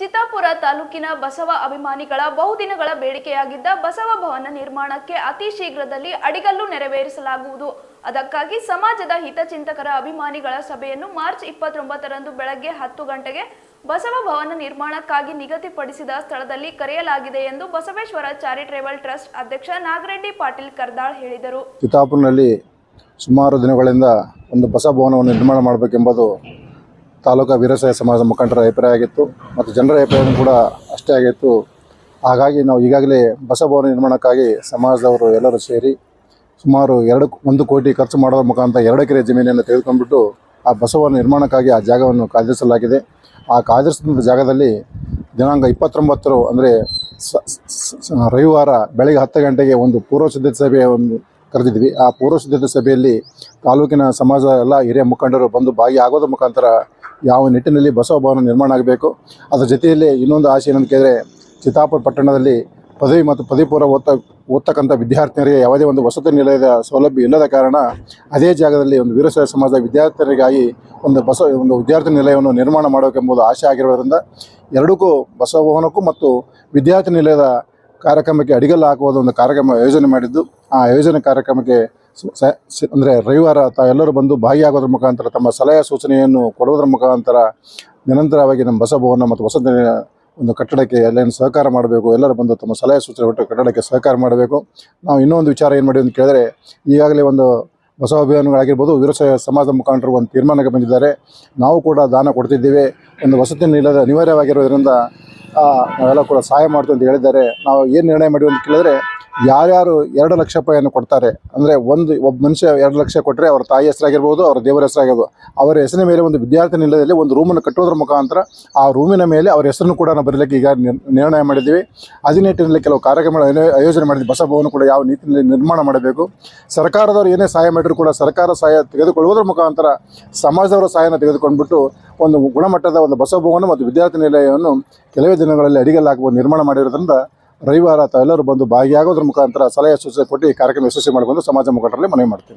ಚಿತ್ತಾಪುರ ತಾಲೂಕಿನ ಬಸವ ಅಭಿಮಾನಿಗಳ ಬಹುದಿನಗಳ ಬೇಡಿಕೆಯಾಗಿದ್ದ ಬಸವ ಭವನ ನಿರ್ಮಾಣಕ್ಕೆ ಅತಿ ಶೀಘ್ರದಲ್ಲಿ ಅಡಿಗಲ್ಲು ನೆರವೇರಿಸಲಾಗುವುದು. ಅದಕ್ಕಾಗಿ ಸಮಾಜದ ಹಿತಚಿಂತಕರ ಅಭಿಮಾನಿಗಳ ಸಭೆಯನ್ನು ಮಾರ್ಚ್ 29ರಂದು ಬೆಳಗ್ಗೆ 10 ಗಂಟೆಗೆ ಬಸವ ಭವನ ನಿರ್ಮಾಣಕ್ಕಾಗಿ ನಿಗದಿಪಡಿಸಿದ ಸ್ಥಳದಲ್ಲಿ ಕರೆಯಲಾಗಿದೆ ಎಂದು ಬಸವೇಶ್ವರ ಚಾರಿಟೇಬಲ್ ಟ್ರಸ್ಟ್ ಅಧ್ಯಕ್ಷ ನಾಗರೆಡ್ಡಿ ಪಾಟೀಲ್ ಕರ್ದಾಳ್ ಹೇಳಿದರು. ಚಿತ್ತಾಪುರನಲ್ಲಿ ಸುಮಾರು ದಿನಗಳಿಂದ ಒಂದು ಬಸವ ಭವನವನ್ನು ನಿರ್ಮಾಣ ಮಾಡಬೇಕೆಂಬುದು ತಾಲೂಕಾ ವೀರಶೈವ ಸಮಾಜದ ಮುಖಂಡರ ಅಭಿಪ್ರಾಯ ಆಗಿತ್ತು ಮತ್ತು ಜನರ ಅಭಿಪ್ರಾಯ ಕೂಡ ಅಷ್ಟೇ ಆಗಿತ್ತು. ಹಾಗಾಗಿ ನಾವು ಈಗಾಗಲೇ ಬಸವ ಭವನ ನಿರ್ಮಾಣಕ್ಕಾಗಿ ಸಮಾಜದವರು ಎಲ್ಲರೂ ಸೇರಿ ಸುಮಾರು 1 ಕೋಟಿ ಖರ್ಚು ಮಾಡೋದ್ರ ಮುಖಾಂತರ 2 ಎಕರೆ ಜಮೀನನ್ನು ತೆಗೆದುಕೊಂಡ್ಬಿಟ್ಟು ಆ ಬಸವನ ನಿರ್ಮಾಣಕ್ಕಾಗಿ ಆ ಜಾಗವನ್ನು ಕಾಯ್ದಿರಿಸಲಾಗಿದೆ. ಆ ಕಾಯ್ದಿರಿಸಿದ ಜಾಗದಲ್ಲಿ ದಿನಾಂಕ 29 ಅಂದರೆ ರವಿವಾರ ಬೆಳಗ್ಗೆ 10 ಗಂಟೆಗೆ ಒಂದು ಪೂರ್ವ ಸಿದ್ಧತೆ ಸಭೆಯನ್ನು ಕರೆದಿದ್ವಿ. ಆ ಪೂರ್ವ ಸಿದ್ಧತೆ ಸಭೆಯಲ್ಲಿ ತಾಲೂಕಿನ ಸಮಾಜ ಎಲ್ಲ ಹಿರಿಯ ಮುಖಂಡರು ಬಂದು ಭಾಗಿಯಾಗೋದ್ರ ಮುಖಾಂತರ ಯಾವ ನಿಟ್ಟಿನಲ್ಲಿ ಬಸವ ಭವನ ನಿರ್ಮಾಣ ಆಗಬೇಕು, ಅದರ ಜೊತೆಯಲ್ಲಿ ಇನ್ನೊಂದು ಆಸೆ ಏನಂತ ಕೇಳಿದರೆ ಚಿತ್ತಾಪುರ ಪಟ್ಟಣದಲ್ಲಿ ಪದವಿ ಮತ್ತು ಪದವಿ ಪೂರ್ವ ಓದ್ತಕ್ಕಂಥ ವಿದ್ಯಾರ್ಥಿನಿಯರಿಗೆ ಯಾವುದೇ ಒಂದು ವಸತಿ ನಿಲಯದ ಸೌಲಭ್ಯ ಇಲ್ಲದ ಕಾರಣ ಅದೇ ಜಾಗದಲ್ಲಿ ಒಂದು ವೀರಶೈವ ಸಮಾಜದ ವಿದ್ಯಾರ್ಥಿನಿಗಾಗಿ ಒಂದು ವಿದ್ಯಾರ್ಥಿ ನಿಲಯವನ್ನು ನಿರ್ಮಾಣ ಮಾಡಬೇಕೆಂಬುದು ಆಶೆ ಆಗಿರೋದ್ರಿಂದ ಎರಡಕ್ಕೂ ಬಸವ ಭವನಕ್ಕೂ ಮತ್ತು ವಿದ್ಯಾರ್ಥಿ ನಿಲಯದ ಕಾರ್ಯಕ್ರಮಕ್ಕೆ ಅಡಿಗಲ್ಲು ಹಾಕುವುದು ಒಂದು ಕಾರ್ಯಕ್ರಮ ಯೋಜನೆ ಮಾಡಿದ್ದು. ಆ ಯೋಜನೆ ಕಾರ್ಯಕ್ರಮಕ್ಕೆ ಅಂದರೆ ರವಿವಾರ ತಾವೆಲ್ಲರೂ ಬಂದು ಭಾಗಿಯಾಗೋದ್ರ ಮುಖಾಂತರ ತಮ್ಮ ಸಲಹೆ ಸೂಚನೆಯನ್ನು ಕೊಡುವುದರ ಮುಖಾಂತರ ನಿರಂತರವಾಗಿ ನಮ್ಮ ಬಸವ ಭವನ ಮತ್ತು ವಸತಿ ಒಂದು ಕಟ್ಟಡಕ್ಕೆ ಎಲ್ಲೇನು ಸಹಕಾರ ಮಾಡಬೇಕು, ಎಲ್ಲರೂ ಬಂದು ತಮ್ಮ ಸಲಹೆ ಸೂಚನೆ ಕೊಟ್ಟು ಕಟ್ಟಡಕ್ಕೆ ಸಹಕಾರ ಮಾಡಬೇಕು. ನಾವು ಇನ್ನೊಂದು ವಿಚಾರ ಏನು ಮಾಡಿದ್ವಿ ಅಂತ ಕೇಳಿದ್ರೆ, ಈಗಾಗಲೇ ಒಂದು ಬಸವ ಅಭಿಯಾನಗಳಾಗಿರ್ಬೋದು ವೀರಶೈವ ಸಮಾಜದ ಮುಖಂಡರು ಒಂದು ತೀರ್ಮಾನಕ್ಕೆ ಬಂದಿದ್ದಾರೆ. ನಾವು ಕೂಡ ದಾನ ಕೊಡ್ತಿದ್ದೇವೆ, ಒಂದು ವಸತಿ ನಿಲ್ಲದ ಅನಿವಾರ್ಯವಾಗಿರೋದ್ರಿಂದ ನಾವೆಲ್ಲ ಕೂಡ ಸಹಾಯ ಮಾಡ್ತೀವಿ ಅಂತ ಹೇಳಿದ್ದಾರೆ. ನಾವು ಏನು ನಿರ್ಣಯ ಮಾಡಿದ್ವಿ ಅಂತ ಕೇಳಿದ್ರೆ, ಯಾರ್ಯಾರು 2 ಲಕ್ಷ ರೂಪಾಯಿಯನ್ನು ಕೊಡ್ತಾರೆ, ಅಂದರೆ ಒಬ್ಬ ಮನುಷ್ಯ 2 ಲಕ್ಷ ಕೊಟ್ಟರೆ ಅವರ ತಾಯಿ ಹೆಸರಾಗಿರ್ಬೋದು, ಅವರ ದೇವರ ಹೆಸರಾಗಿರ್ಬೋದು, ಅವರ ಹೆಸರಿನ ಮೇಲೆ ಒಂದು ವಿದ್ಯಾರ್ಥಿ ನಿಲಯದಲ್ಲಿ ಒಂದು ರೂಮನ್ನು ಕಟ್ಟೋದ್ರ ಮುಖಾಂತರ ಆ ರೂಮಿನ ಮೇಲೆ ಅವರ ಹೆಸರನ್ನು ಕೂಡ ನಾವು ಬರಲಿಕ್ಕೆ ಈಗ ನಿರ್ಣಯ ಮಾಡಿದ್ದೀವಿ. ಅದೇ ನಿಟ್ಟಿನಲ್ಲಿ ಕೆಲವು ಕಾರ್ಯಕ್ರಮಗಳು ಆಯೋಜನೆ ಮಾಡಿದ್ವಿ. ಬಸವ ಭವನ ಕೂಡ ಯಾವ ನೀತಿಯಲ್ಲಿ ನಿರ್ಮಾಣ ಮಾಡಬೇಕು, ಸರ್ಕಾರದವರು ಏನೇ ಸಹಾಯ ಮಾಡಿದ್ರು ಕೂಡ ಸರ್ಕಾರ ಸಹಾಯ ತೆಗೆದುಕೊಳ್ಳುವುದರ ಮುಖಾಂತರ ಸಮಾಜದವರ ಸಹಾಯನ ತೆಗೆದುಕೊಂಡ್ಬಿಟ್ಟು ಒಂದು ಗುಣಮಟ್ಟದ ಒಂದು ಬಸವ ಭವನ ಮತ್ತು ವಿದ್ಯಾರ್ಥಿ ನಿಲಯವನ್ನು ಕೆಲವೇ ದಿನಗಳಲ್ಲಿ ಅಡಿಗಲ್ಲು ಹಾಕುವ ನಿರ್ಮಾಣ ಮಾಡಿರೋದ್ರಿಂದ ರವಿವಾರ ತಾವೆಲ್ಲರೂ ಬಂದು ಭಾಗಿಯಾಗೋದ್ರ ಮುಖಾಂತರ ಸಲಹೆ ಸೂಚನೆ ಕೊಟ್ಟು ಈ ಕಾರ್ಯಕ್ರಮ ಯಶಸ್ವಿ ಮಾಡಿಕೊಂಡು ಸಮಾಜ ಮುಖಂಡರಲ್ಲಿ ಮನವಿ ಮಾಡ್ತೀವಿ.